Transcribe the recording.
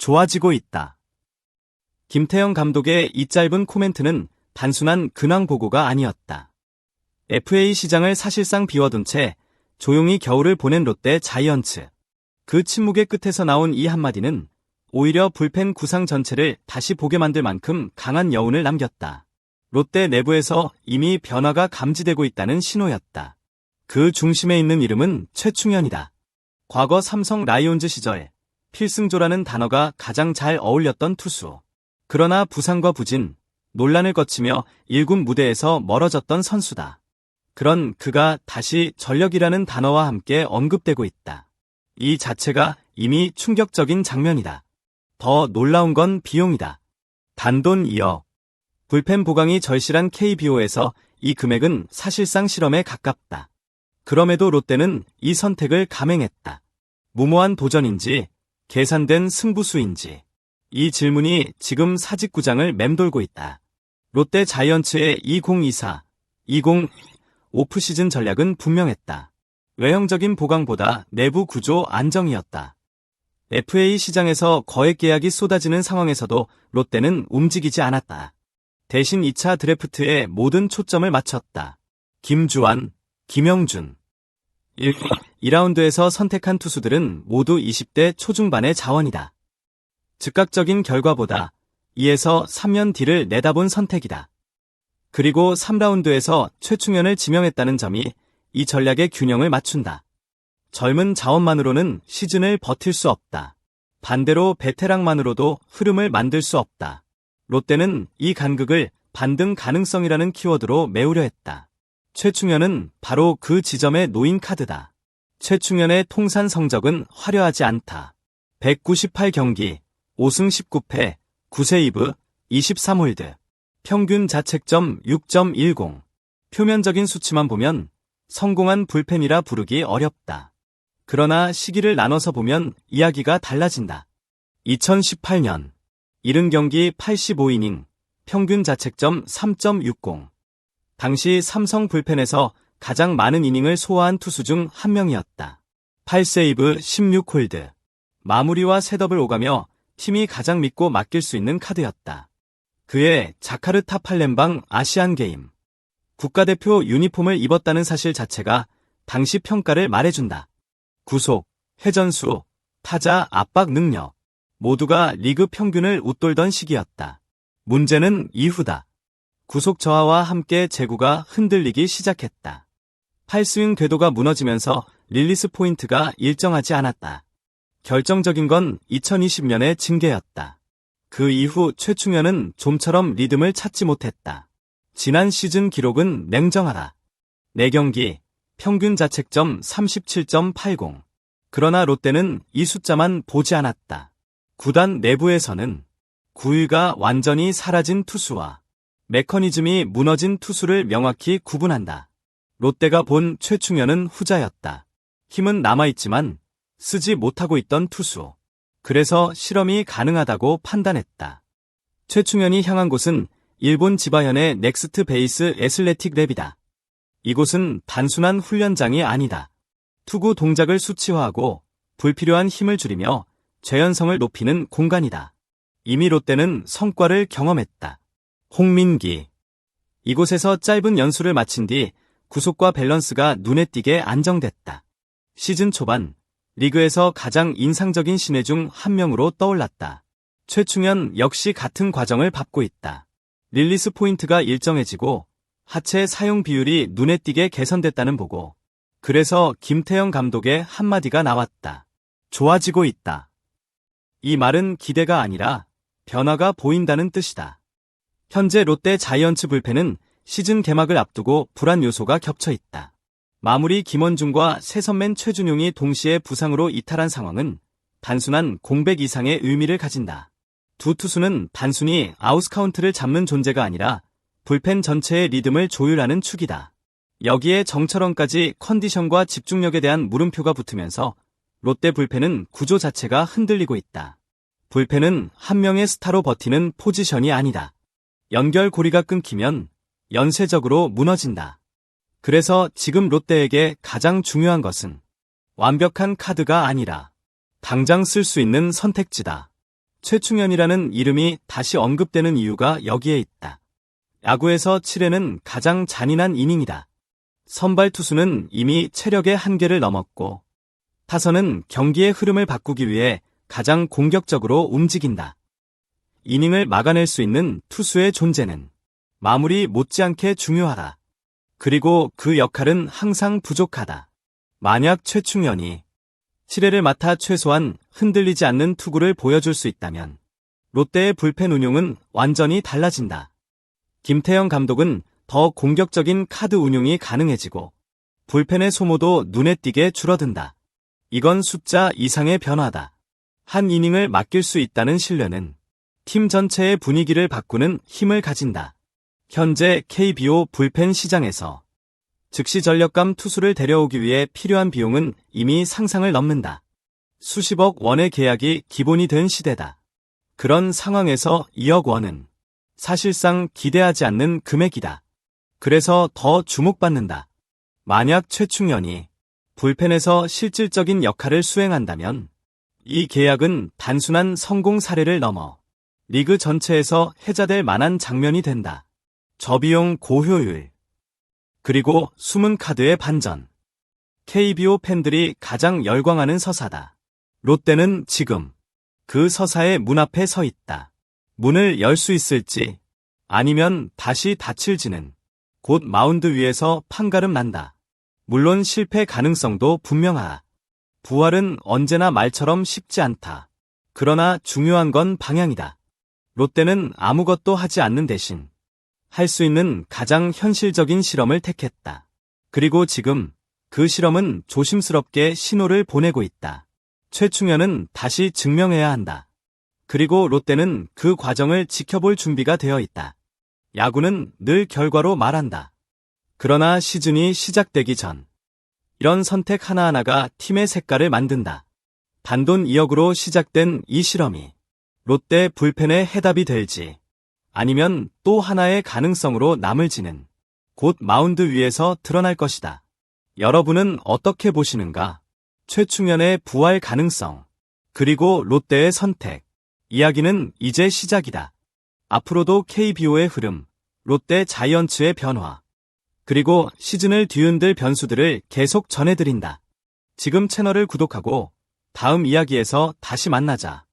좋아지고 있다. 김태형 감독의 이 짧은 코멘트는 단순한 근황 보고가 아니었다. FA 시장을 사실상 비워둔 채 조용히 겨울을 보낸 롯데 자이언츠. 그 침묵의 끝에서 나온 이 한마디는 오히려 불펜 구상 전체를 다시 보게 만들 만큼 강한 여운을 남겼다. 롯데 내부에서 이미 변화가 감지되고 있다는 신호였다. 그 중심에 있는 이름은 최충현이다. 과거 삼성 라이온즈 시절 필승조라는 단어가 가장 잘 어울렸던 투수. 그러나 부상과 부진, 논란을 거치며 1군 무대에서 멀어졌던 선수다. 그런 그가 다시 전력이라는 단어와 함께 언급되고 있다. 이 자체가 이미 충격적인 장면이다. 더 놀라운 건 비용이다. 단돈 2억. 불펜 보강이 절실한 KBO에서 이 금액은 사실상 실험에 가깝다. 그럼에도 롯데는 이 선택을 감행했다. 무모한 도전인지, 계산된 승부수인지. 이 질문이 지금 사직구장을 맴돌고 있다. 롯데 자이언츠의 2024, 20 오프시즌 전략은 분명했다. 외형적인 보강보다 내부 구조 안정이었다. FA 시장에서 거액 계약이 쏟아지는 상황에서도 롯데는 움직이지 않았다. 대신 2차 드래프트에 모든 초점을 맞췄다. 김주환, 김영준. 2라운드에서 선택한 투수들은 모두 20대 초중반의 자원이다. 즉각적인 결과보다 2에서 3년 뒤를 내다본 선택이다. 그리고 3라운드에서 최충현을 지명했다는 점이 이 전략의 균형을 맞춘다. 젊은 자원만으로는 시즌을 버틸 수 없다. 반대로 베테랑만으로도 흐름을 만들 수 없다. 롯데는 이 간극을 반등 가능성이라는 키워드로 메우려 했다. 최충현은 바로 그 지점에 놓인 카드다. 최충현의 통산 성적은 화려하지 않다. 198경기, 5승 19패, 9세이브, 23홀드. 평균 자책점 6.10. 표면적인 수치만 보면 성공한 불펜이라 부르기 어렵다. 그러나 시기를 나눠서 보면 이야기가 달라진다. 2018년 70경기 85이닝, 평균 자책점 3.60. 당시 삼성 불펜에서 가장 많은 이닝을 소화한 투수 중 한 명이었다. 8세이브 16홀드. 마무리와 셋업을 오가며 팀이 가장 믿고 맡길 수 있는 카드였다. 그의 자카르타 팔렘방 아시안게임. 국가대표 유니폼을 입었다는 사실 자체가 당시 평가를 말해준다. 구속, 회전수, 타자 압박 능력. 모두가 리그 평균을 웃돌던 시기였다. 문제는 이후다. 구속 저하와 함께 제구가 흔들리기 시작했다. 팔스윙 궤도가 무너지면서 릴리스 포인트가 일정하지 않았다. 결정적인 건 2020년의 징계였다. 그 이후 최충현은 좀처럼 리듬을 찾지 못했다. 지난 시즌 기록은 냉정하다. 4경기, 평균 자책점 37.80. 그러나 롯데는 이 숫자만 보지 않았다. 구단 내부에서는 구위가 완전히 사라진 투수와 메커니즘이 무너진 투수를 명확히 구분한다. 롯데가 본 최충현은 후자였다. 힘은 남아있지만 쓰지 못하고 있던 투수. 그래서 실험이 가능하다고 판단했다. 최충현이 향한 곳은 일본 지바현의 넥스트 베이스 애슬레틱 랩이다. 이곳은 단순한 훈련장이 아니다. 투구 동작을 수치화하고 불필요한 힘을 줄이며 재현성을 높이는 공간이다. 이미 롯데는 성과를 경험했다. 홍민기. 이곳에서 짧은 연수를 마친 뒤 구속과 밸런스가 눈에 띄게 안정됐다. 시즌 초반 리그에서 가장 인상적인 신예 중 한 명으로 떠올랐다. 최충현 역시 같은 과정을 밟고 있다. 릴리스 포인트가 일정해지고 하체 사용 비율이 눈에 띄게 개선됐다는 보고. 그래서 김태형 감독의 한마디가 나왔다. 좋아지고 있다. 이 말은 기대가 아니라 변화가 보인다는 뜻이다. 현재 롯데 자이언츠 불펜은 시즌 개막을 앞두고 불안 요소가 겹쳐 있다. 마무리 김원중과 세선맨 최준용이 동시에 부상으로 이탈한 상황은 단순한 공백 이상의 의미를 가진다. 두 투수는 단순히 아웃카운트를 잡는 존재가 아니라 불펜 전체의 리듬을 조율하는 축이다. 여기에 정철원까지 컨디션과 집중력에 대한 물음표가 붙으면서 롯데 불펜은 구조 자체가 흔들리고 있다. 불펜은 한 명의 스타로 버티는 포지션이 아니다. 연결고리가 끊기면 연쇄적으로 무너진다. 그래서 지금 롯데에게 가장 중요한 것은 완벽한 카드가 아니라 당장 쓸 수 있는 선택지다. 최충현이라는 이름이 다시 언급되는 이유가 여기에 있다. 야구에서 7회는 가장 잔인한 이닝이다. 선발 투수는 이미 체력의 한계를 넘었고 타선은 경기의 흐름을 바꾸기 위해 가장 공격적으로 움직인다. 이닝을 막아낼 수 있는 투수의 존재는 마무리 못지않게 중요하다. 그리고 그 역할은 항상 부족하다. 만약 최충현이 7회를 맡아 최소한 흔들리지 않는 투구를 보여줄 수 있다면 롯데의 불펜 운용은 완전히 달라진다. 김태형 감독은 더 공격적인 카드 운용이 가능해지고 불펜의 소모도 눈에 띄게 줄어든다. 이건 숫자 이상의 변화다. 한 이닝을 맡길 수 있다는 신뢰는 팀 전체의 분위기를 바꾸는 힘을 가진다. 현재 KBO 불펜 시장에서 즉시 전력감 투수를 데려오기 위해 필요한 비용은 이미 상상을 넘는다. 수십억 원의 계약이 기본이 된 시대다. 그런 상황에서 2억 원은 사실상 기대하지 않는 금액이다. 그래서 더 주목받는다. 만약 최충현이 불펜에서 실질적인 역할을 수행한다면 이 계약은 단순한 성공 사례를 넘어 리그 전체에서 해자될 만한 장면이 된다. 저비용 고효율 그리고 숨은 카드의 반전. KBO 팬들이 가장 열광하는 서사다. 롯데는 지금 그 서사의 문 앞에 서 있다. 문을 열 수 있을지 아니면 다시 닫힐지는 곧 마운드 위에서 판가름 난다. 물론 실패 가능성도 분명하다. 부활은 언제나 말처럼 쉽지 않다. 그러나 중요한 건 방향이다. 롯데는 아무것도 하지 않는 대신 할 수 있는 가장 현실적인 실험을 택했다. 그리고 지금 그 실험은 조심스럽게 신호를 보내고 있다. 최충현은 다시 증명해야 한다. 그리고 롯데는 그 과정을 지켜볼 준비가 되어 있다. 야구는 늘 결과로 말한다. 그러나 시즌이 시작되기 전 이런 선택 하나하나가 팀의 색깔을 만든다. 단돈 2억으로 시작된 이 실험이 롯데 불펜의 해답이 될지 아니면 또 하나의 가능성으로 남을지는 곧 마운드 위에서 드러날 것이다. 여러분은 어떻게 보시는가? 최충현의 부활 가능성, 그리고 롯데의 선택. 이야기는 이제 시작이다. 앞으로도 KBO의 흐름, 롯데 자이언츠의 변화, 그리고 시즌을 뒤흔들 변수들을 계속 전해드린다. 지금 채널을 구독하고 다음 이야기에서 다시 만나자.